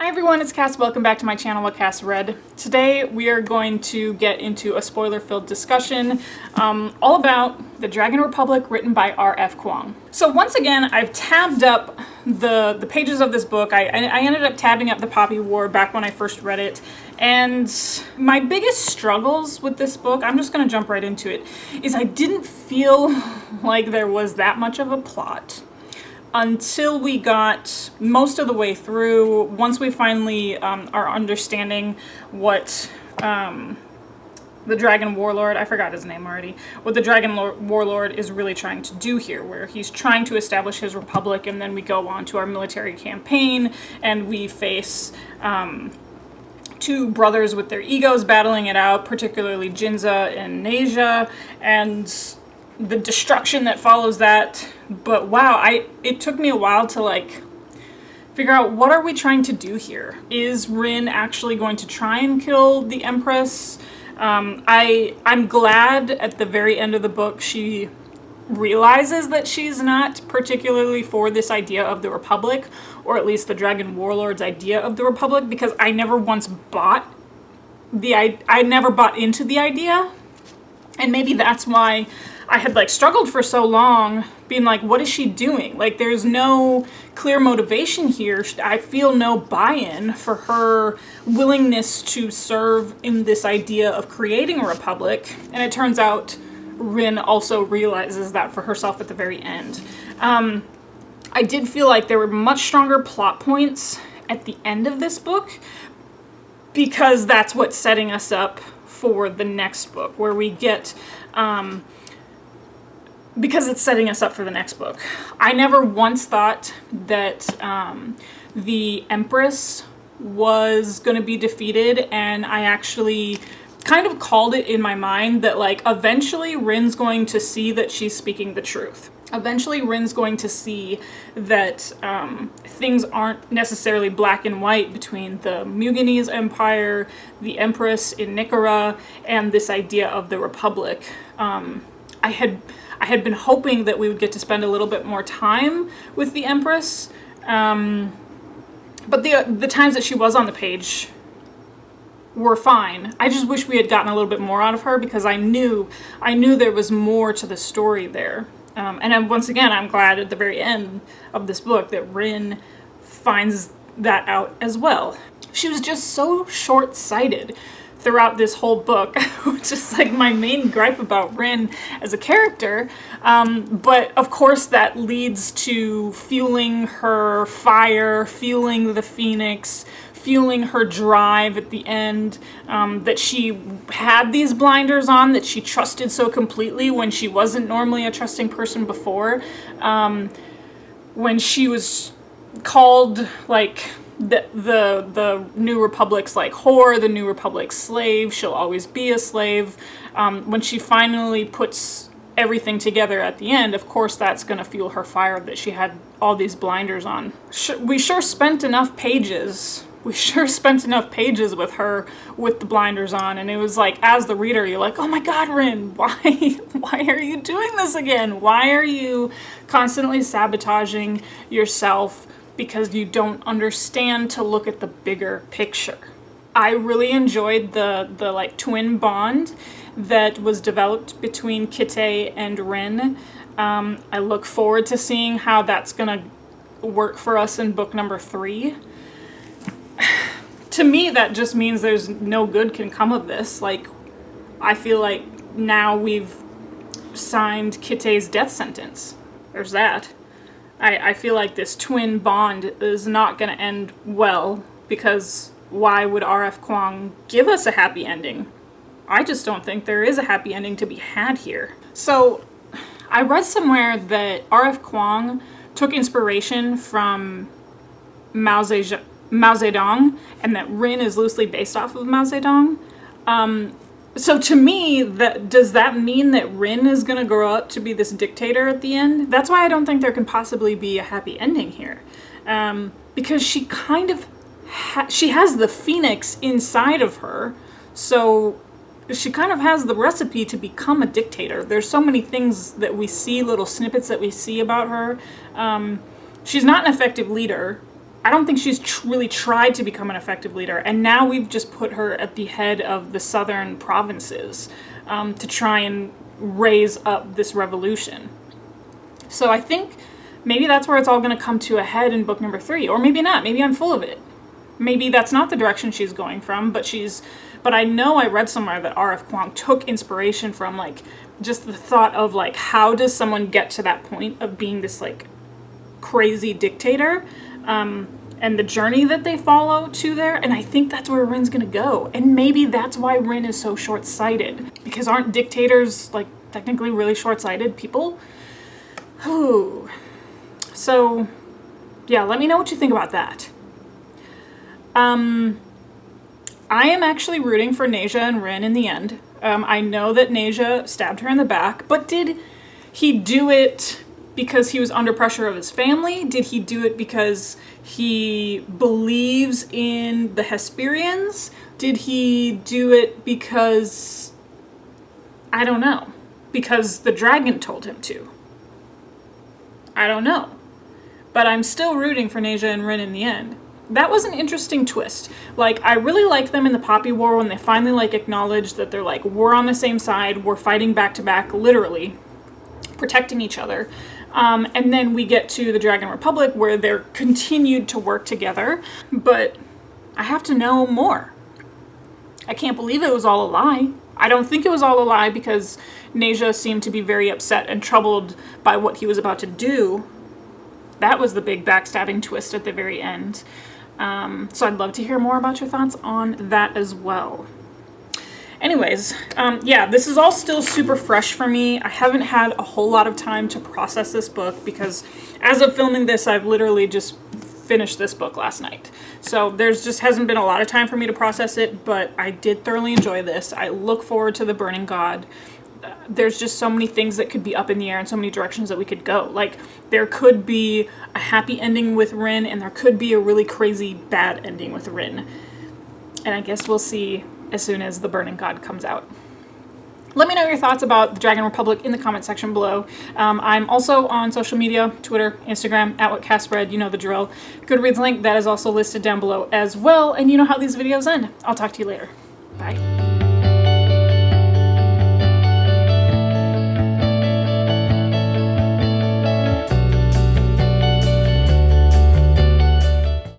Hi everyone, it's Cass. Welcome back to my channel, What Cass Read. Today we are going to get into a spoiler-filled discussion all about The Dragon Republic, written by R.F. Kuang. So once again, I've tabbed up the pages of this book. I ended up tabbing up The Poppy War back when I first read it, and my biggest struggles with this book, I'm just going to jump right into it, is I didn't feel like there was that much of a plot until we got most of the way through. Once we finally are understanding what the Dragon Warlord, I forgot his name already, what the Dragon Warlord is really trying to do here, where he's trying to establish his republic, and then we go on to our military campaign, and we face two brothers with their egos battling it out, particularly Jinza and Nasia, and the destruction that follows that. But wow, it took me a while to figure out, what are we trying to do here? Is Rin actually going to try and kill the Empress? I'm glad at the very end of the book she realizes that she's not particularly for this idea of the Republic, or at least the Dragon Warlord's idea of the Republic, because I never once bought I never bought into the idea. And maybe that's why I had struggled for so long, being like, what is she doing? There's no clear motivation here. I feel no buy-in for her willingness to serve in this idea of creating a republic. And it turns out Rin also realizes that for herself at the very end. I did feel like there were much stronger plot points at the end of this book, because that's what's setting us up for the next book, where we get because it's setting us up for the next book. I never once thought that the Empress was going to be defeated, and I actually kind of called it in my mind that eventually Rin's going to see that she's speaking the truth. Eventually Rin's going to see that things aren't necessarily black and white between the Muganese Empire, the Empress in Nicara, and this idea of the Republic. I had been hoping that we would get to spend a little bit more time with the Empress, but the times that she was on the page were fine. I just wish we had gotten a little bit more out of her, because I knew there was more to the story there. And then once again, I'm glad at the very end of this book that Rin finds that out as well. She was just so short-sighted throughout this whole book, which is my main gripe about Rin as a character. But of course that leads to fueling her fire, fueling the Phoenix, fueling her drive at the end, that she had these blinders on, that she trusted so completely when she wasn't normally a trusting person before. When she was called the New Republic's whore, the New Republic's slave, she'll always be a slave. When she finally puts everything together at the end, of course that's going to fuel her fire, that she had all these blinders on. We sure spent enough pages with her with the blinders on, and it was as the reader, you're like, oh my god, Rin, why are you doing this again? Why are you constantly sabotaging yourself because you don't understand to look at the bigger picture? I really enjoyed the twin bond that was developed between Kitay and Rin. I look forward to seeing how that's gonna work for us in book number 3. To me, that just means there's no good can come of this. I feel like now we've signed Kitay's death sentence. There's that. I feel like this twin bond is not going to end well, because why would R.F. Kuang give us a happy ending? I just don't think there is a happy ending to be had here. So I read somewhere that R.F. Kuang took inspiration from Mao Zedong, and that Rin is loosely based off of Mao Zedong. So to me, does that mean that Rin is going to grow up to be this dictator at the end? That's why I don't think there can possibly be a happy ending here. Because she kind of she has the Phoenix inside of her, so she kind of has the recipe to become a dictator. There's so many things that we see, little snippets that we see about her. She's not an effective leader. I don't think she's really tried to become an effective leader. And now we've just put her at the head of the southern provinces to try and raise up this revolution. So I think maybe that's where it's all going to come to a head in book number 3. Or maybe not. Maybe I'm full of it. Maybe that's not the direction she's going from, but I know I read somewhere that R.F. Kuang took inspiration from, like, just the thought of, like, how does someone get to that point of being this, like, crazy dictator, and the journey that they follow to there, and I think that's where Rin's gonna go. And maybe that's why Rin is so short-sighted, because aren't dictators, like, technically really short-sighted people? Ooh. So, yeah, let me know what you think about that. I am actually rooting for Neja and Rin in the end. I know that Neja stabbed her in the back, but did he do it because he was under pressure of his family? Did he do it because he believes in the Hesperians? Did he do it because, I don't know, because the dragon told him to? I don't know. But I'm still rooting for Neja and Rin in the end. That was an interesting twist. Like, I really liked them in the Poppy War when they finally, like, acknowledged that they're like, we're on the same side, we're fighting back to back, literally, protecting each other. And then we get to the Dragon Republic where they're continued to work together, but I have to know more. I can't believe it was all a lie. I don't think it was all a lie because Neja seemed to be very upset and troubled by what he was about to do. That was the big backstabbing twist at the very end. So I'd love to hear more about your thoughts on that as well. Anyways, yeah, this is all still super fresh for me. I haven't had a whole lot of time to process this book because as of filming this, I've literally just finished this book last night. So there's just hasn't been a lot of time for me to process it, but I did thoroughly enjoy this. I look forward to The Burning God. There's just so many things that could be up in the air and so many directions that we could go. Like, there could be a happy ending with Rin, and there could be a really crazy bad ending with Rin. And I guess we'll see as soon as The Burning God comes out. Let me know your thoughts about the Dragon Republic in the comment section below. I'm also on social media, Twitter, Instagram, at whatcassread, you know the drill. Goodreads link, that is also listed down below as well, and you know how these videos end. I'll talk to you later. Bye.